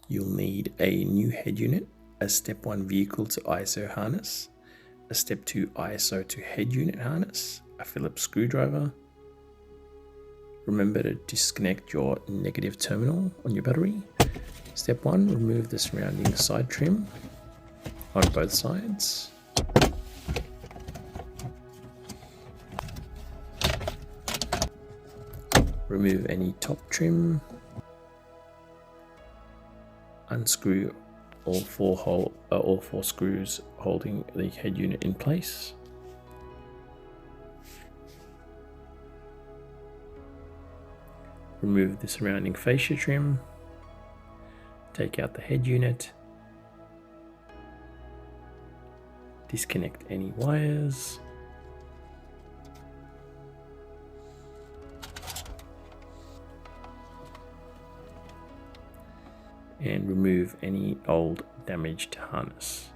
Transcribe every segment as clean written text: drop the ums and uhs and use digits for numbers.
You'll need a new head unit, a step 1 vehicle to ISO harness, a step 2 ISO to head unit harness, a Phillips screwdriver. Remember to disconnect your negative terminal on your battery. Step 1, remove the surrounding side trim on both sides. Remove any top trim. Unscrew all four screws holding the head unit in place. Remove the surrounding fascia trim. Take out the head unit. Disconnect any wires. And remove any old damaged harness.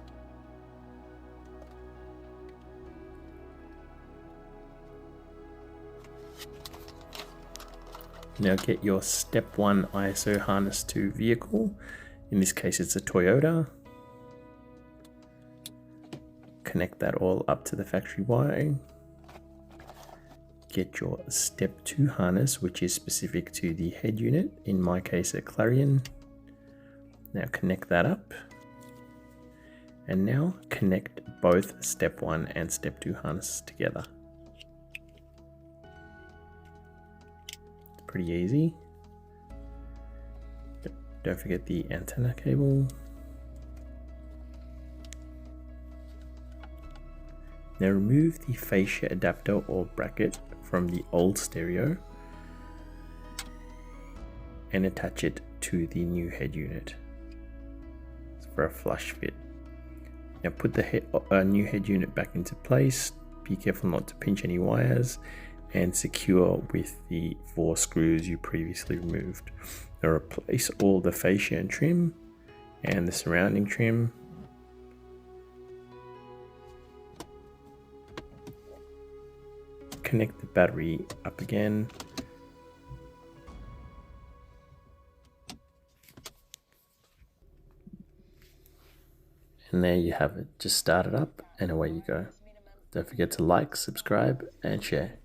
Now get your step 1 ISO harness to vehicle. In this case it's a Toyota. Connect that all up to the factory wiring. Get your step 2 harness, which is specific to the head unit, in my case a Clarion. Now connect that up, and now connect both step 1 and step 2 harnesses together. It's pretty easy. Don't forget the antenna cable. Now remove the fascia adapter or bracket from the old stereo and attach it to the new head unit for a flush fit. Now put the new head unit back into place. Be careful not to pinch any wires, and secure with the 4 screws you previously removed. Now replace all the fascia and trim and the surrounding trim. Connect the battery up again. And there you have it. Just start it up and away you go. Don't forget to like, subscribe, and share.